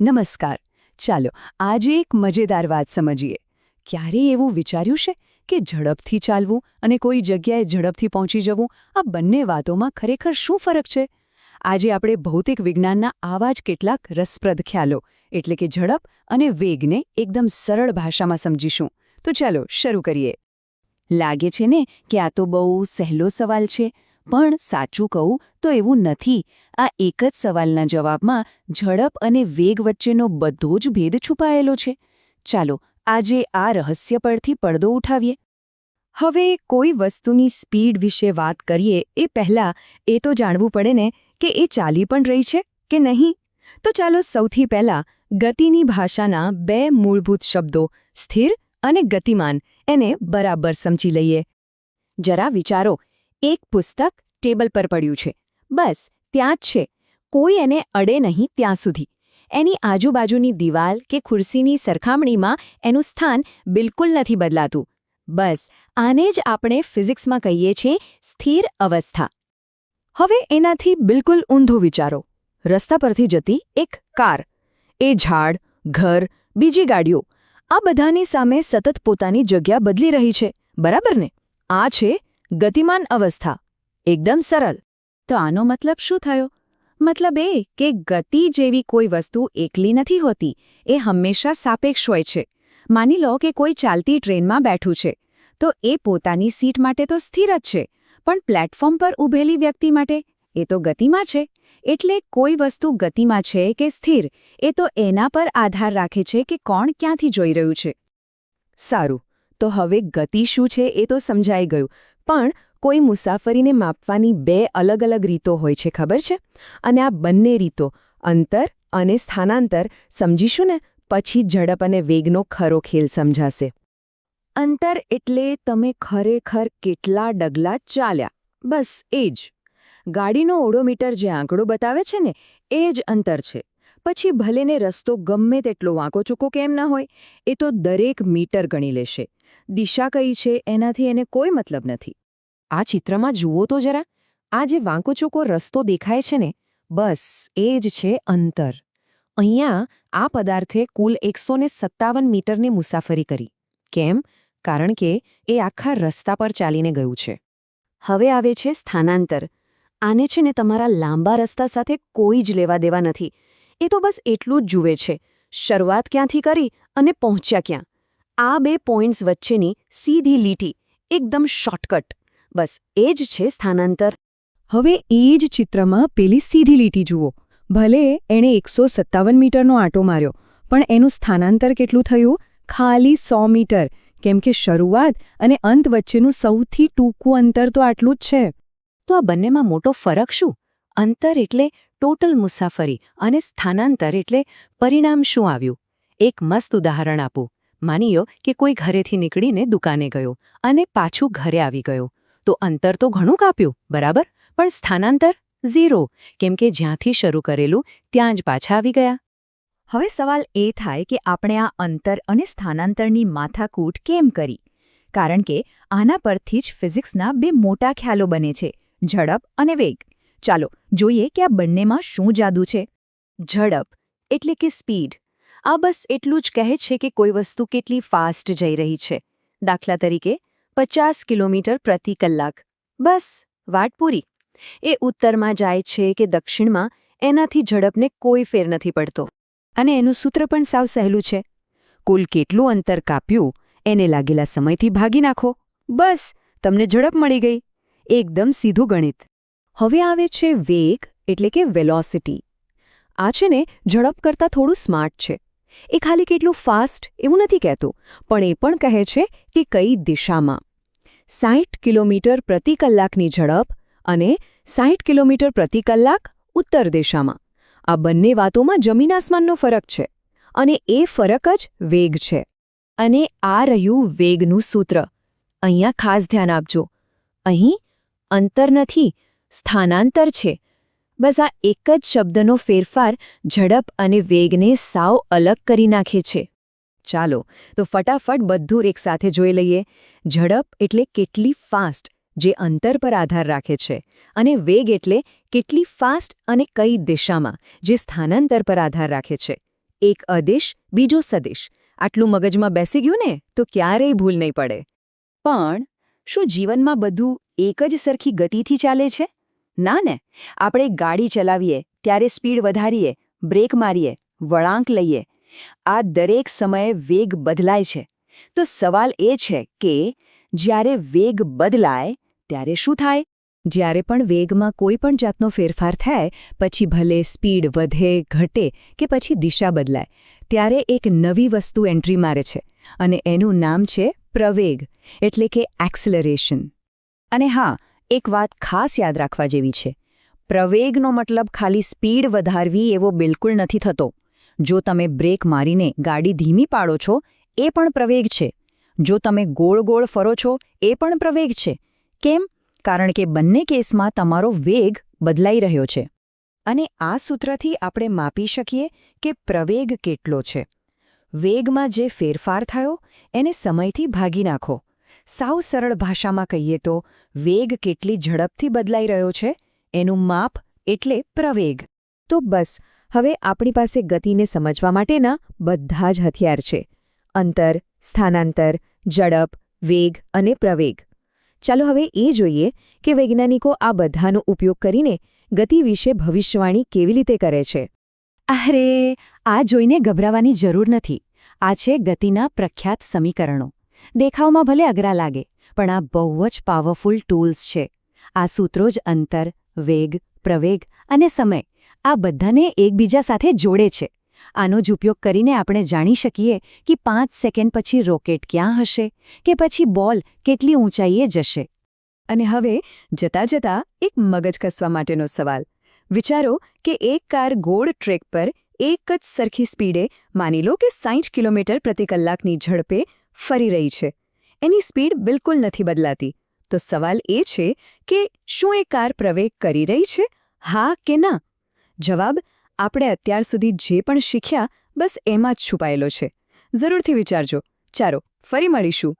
નમસ્કાર. ચાલો આજે એક મજેદાર વાત સમજીએ. ક્યારેય એવું વિચાર્યું છે કે ઝડપથી ચાલવું અને કોઈ જગ્યાએ ઝડપથી પહોંચી જવું, આ બંને વાતોમાં ખરેખર શું ફરક છે? આજે આપણે ભૌતિક વિજ્ઞાનના આવા જ કેટલાક રસપ્રદ ખ્યાલો એટલે કે ઝડપ અને વેગને એકદમ સરળ ભાષામાં સમજીશું. તો ચાલો શરૂ કરીએ. લાગે છે ને કે આ તો બહુ સહેલો સવાલ છે, પણ સાચું કહું તો એવું નથી. આ એક જ સવાલના જવાબમાં ઝડપ અને વેગ વચ્ચેનો બધો જ ભેદ છુપાયેલો છે. ચાલો આજે આ રહસ્ય પરથી પડદો ઉઠાવીએ. હવે કોઈ વસ્તુની સ્પીડ વિશે વાત કરીએ એ પહેલાં એ તો જાણવું પડે ને કે એ ચાલી પણ રહી છે કે નહીં. તો ચાલો સૌથી પહેલાં ગતિની ભાષાના બે મૂળભૂત શબ્દો સ્થિર અને ગતિમાન એને બરાબર સમજી લઈએ. જરા વિચારો, એક પુસ્તક ટેબલ પર પડ્યું છે, બસ ત્યાં જ છે, કોઈ એને અડે નહીં ત્યાં સુધી. એની આજુબાજુની દિવાલ કે ખુરશીની સરખામણીમાં એનું સ્થાન બિલકુલ નથી બદલાતું. બસ આને જ આપણે ફિઝિક્સમાં કહીએ છીએ સ્થિર અવસ્થા. હવે એનાથી બિલકુલ ઊંધો વિચારો. રસ્તા પરથી જતી એક કાર, એ ઝાડ, ઘર, બીજી ગાડીઓ, આ બધાની સામે સતત પોતાની જગ્યા બદલી રહી છે, બરાબર ને? આ છે ગતિમાન અવસ્થા. એકદમ સરળ. તો આનો મતલબ શું થયો? મતલબ એ કે ગતિ જેવી કોઈ વસ્તુ એકલી નથી હોતી, એ હંમેશા સાપેક્ષ હોય છે. માની લો કે કોઈ ચાલતી ટ્રેનમાં બેઠું છે, તો એ પોતાની સીટ માટે તો સ્થિર જ છે, પણ પ્લેટફોર્મ પર ઊભેલી વ્યક્તિ માટે એ તો ગતિમાં છે. એટલે કોઈ વસ્તુ ગતિમાં છે કે સ્થિર, એ તો એના પર આધાર રાખે છે કે કોણ ક્યાંથી જોઈ રહ્યું છે. સારું, તો હવે ગતિ શું છે એ તો સમજાઈ ગયું, પણ કોઈ મુસાફરીને માપવાની બે અલગ અલગ રીતો હોય છે, ખબર છે? અને આ બંને રીતો, અંતર અને સ્થાનાંતર, સમજીશું ને પછી ઝડપ અને વેગનો ખરો ખેલ સમજાશે. અંતર એટલે તમે ખરેખર કેટલા ડગલા ચાલ્યા, બસ એ જ. ગાડીનો ઓડોમીટર જે આંકડો બતાવે છે ને, એ જ અંતર છે. પછી ભલેને રસ્તો ગમે તેટલો વાંકો ચૂકો કેમ ન હોય, એ તો દરેક મીટર ગણી લેશે. દિશા કઈ છે એનાથી એને કોઈ મતલબ નથી. આ ચિત્રમાં જુઓ તો જરા, આ જે વાંકો ચૂકો રસ્તો દેખાય છે ને, બસ એ જ છે અંતર. અહીંયા આ પદાર્થે કુલ 157 મીટરની મુસાફરી કરી. કેમ? કારણ કે એ આખા રસ્તા પર ચાલીને ગયું છે. હવે આવે છે સ્થાનાંતર. આને છે ને તમારા લાંબા રસ્તા સાથે કોઈ જ લેવા દેવા નથી. એ તો બસ એટલું જ જુએ છે, શરૂઆત ક્યાંથી કરી અને પહોંચ્યા ક્યાં. આ બે પોઈન્ટ્સ વચ્ચેની સીધી લીટી, એકદમ શોર્ટકટ. બસ એ જ છે સ્થાનાંતર. હવે એ જ ચિત્રમાં પેલી સીધી લીટી જુઓ. ભલે એણે 157 મીટરનો આંટો માર્યો, પણ એનું સ્થાનાંતર કેટલું થયું? ખાલી 100 મીટર. કેમ કે શરૂઆત અને અંત વચ્ચેનું સૌથી ટૂંકું અંતર તો આટલું જ છે. તો આ બંનેમાં મોટો ફરક શું? અંતર એટલે ટોટલ મુસાફરી અને સ્થાનાંતર એટલે પરિણામ શું આવ્યું. એક મસ્ત ઉદાહરણ આપું. માની લો કે કોઈ ઘરેથી નીકળીને દુકાને ગયો અને પાછું ઘરે આવી ગયો. તો અંતર તો ઘણું કાપ્યું, બરાબર, પણ સ્થાનાંતર 0, કેમ કે જ્યાંથી શરૂ કરેલું ત્યાં જ પાછા આવી ગયા. હવે સવાલ એ થાય કે આપણે આ અંતર અને સ્થાનાંતરની માથાકૂટ કેમ કરી? કારણ કે આના પરથી જ ફિઝિક્સના બે મોટા ખ્યાલો બને છે, ઝડપ અને વેગ. ચાલો જોઈએ કે આ બંનેમાં શું જાદુ છે. ઝડપ એટલે કે સ્પીડ. આ બસ એટલું જ કહે છે કે કોઈ વસ્તુ કેટલી ફાસ્ટ જઈ રહી છે. દાખલા તરીકે 50 કિલોમીટર પ્રતિ કલાક. બસ વાટ પૂરી. એ ઉત્તરમાં જાય છે કે દક્ષિણમાં, એનાથી ઝડપને કોઈ ફેર નથી પડતો. અને એનું સૂત્ર પણ સાવ સહેલું છે. કુલ કેટલું અંતર કાપ્યું એને લાગેલા સમયથી ભાગી નાખો. બસ તમને ઝડપ મળી ગઈ. એકદમ સીધું ગણિત. હવે આવે છે વેગ એટલે કે વેલોસિટી. આ છે ને ઝડપ કરતાં થોડું સ્માર્ટ છે. એ ખાલી કેટલું ફાસ્ટ એવું નથી કહેતું, પણ એ પણ કહે છે કે કઈ દિશામાં. 60 કિલોમીટર પ્રતિ કલાકની ઝડપ અને 60 કિલોમીટર પ્રતિ કલાક ઉત્તર દિશામાં. આ બંને વાતોમાં જમીન આસમાનનો ફરક છે. અને એ ફરક જ વેગ છે. અને આ રહ્યું વેગનું સૂત્ર. અહીંયા ખાસ ધ્યાન આપજો. અહીં અંતર નથી, સ્થાનાંતર છે. બસ આ એક જ શબ્દનો ફેરફાર ઝડપ અને વેગને સાવ અલગ કરી નાખે છે. ચાલો તો ફટાફટ બધું એકસાથે જોઈ લઈએ. ઝડપ એટલે કેટલી ફાસ્ટ, જે અંતર પર આધાર રાખે છે, અને વેગ એટલે કેટલી ફાસ્ટ અને કઈ દિશામાં, જે સ્થાનાંતર પર આધાર રાખે છે. એક અદિશ બીજો સદિશ આટલું મગજમાં બેસી ગયું ને તો ક્યારેય ભૂલ નહીં પડે. પણ શું જીવનમાં બધું એક જ સરખી ગતિથી ચાલે છે? ના ને. આપણે ગાડી ચલાવીએ ત્યારે સ્પીડ વધારીએ, બ્રેક મારીએ, વળાંક લઈએ. આ દરેક સમયે વેગ બદલાય છે. તો સવાલ એ છે કે જ્યારે વેગ બદલાય ત્યારે શું થાય? જ્યારે પણ વેગમાં કોઈ પણ જાતનો ફેરફાર થાય, પછી ભલે સ્પીડ વધે, ઘટે કે પછી દિશા બદલાય, ત્યારે એક નવી વસ્તુ એન્ટ્રી મારે છે અને એનું નામ છે પ્રવેગ, એટલે કે એક્સલરેશન. અને હા, એક વાત ખાસ યાદ રાખવા જેવી છે. પ્રવેગનો મતલબ ખાલી સ્પીડ વધારવી એવો બિલકુલ નથી થતો. જો તમે બ્રેક મારીને ગાડી ધીમી પાડો છો, એ પણ પ્રવેગ છે. જો તમે ગોળ ગોળ ફરો છો, એ પણ પ્રવેગ છે. કેમ? કારણ કે બંને કેસમાં તમારો વેગ બદલાઈ રહ્યો છે. અને આ સૂત્રથી આપણે માપી શકીએ કે પ્રવેગ કેટલો છે. વેગમાં જે ફેરફાર થયો એને સમયથી ભાગી નાખો. સાવ સરળ ભાષામાં કહીએ તો વેગ કેટલી ઝડપથી બદલાઈ રહ્યો છે એનું માપ એટલે પ્રવેગ. તો બસ, હવે આપણી પાસે ગતિને સમજવા માટેના બધા જ હથિયાર છે: અંતર, સ્થાનાંતર, ઝડપ, વેગ અને પ્રવેગ. ચાલો હવે એ જોઈએ કે વૈજ્ઞાનિકો આ બધાનો ઉપયોગ કરીને ગતિ વિશે ભવિષ્યવાણી કેવી રીતે કરે છે. અરે, આ જોઈને ગભરાવાની જરૂર નથી. આ છે ગતિના પ્રખ્યાત સમીકરણો. દેખાવમાં ભલે અઘરા લાગે, પણ આ બહુ જ પાવરફુલ ટૂલ્સ છે. આ સૂત્રો જ અંતર, વેગ, પ્રવેગ અને સમય આ બધાને એકબીજા સાથે જોડે છે. આનો જ ઉપયોગ કરીને આપણે જાણી શકીએ કે 5 સેકન્ડ પછી રોકેટ ક્યાં હશે કે પછી બોલ કેટલી ઊંચાઈએ જશે. અને હવે જતાં જતાં એક મગજ કસવા માટેનો સવાલ. વિચારો કે એક કાર ગોળ ટ્રેક પર એક જ સરખી સ્પીડે, માની લો કે 60 કિલોમીટર પ્રતિ કલાકની ઝડપે ફરી રહી છે. એની સ્પીડ બિલકુલ નથી બદલાતી. તો સવાલ એ છે કે શું એ કાર પ્રવેગ કરી રહી છે? હા કે ના? જવાબ આપણે અત્યાર સુધી જે પણ શીખ્યા બસ એમાં જ છુપાયેલો છે. જરૂરથી વિચારજો. ચાલો, ફરી મળીશું.